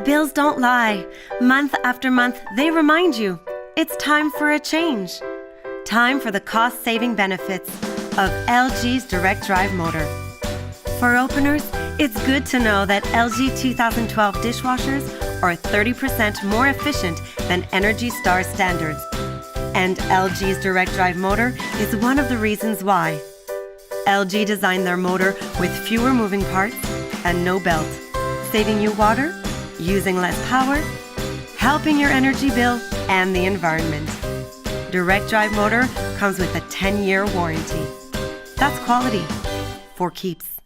Bills don't lie. Month after month, they remind you it's time for a change. Time for the cost-saving benefits of LG's direct drive motor. For openers, it's good to know that LG 2012 dishwashers are 30% more efficient than Energy Star standards. And LG's direct drive motor is one of the reasons why. LG designed their motor with fewer moving parts and no belt, saving you water, using less power, helping your energy bill and the environment. Direct drive motor comes with a 10-year warranty. That's quality for keeps.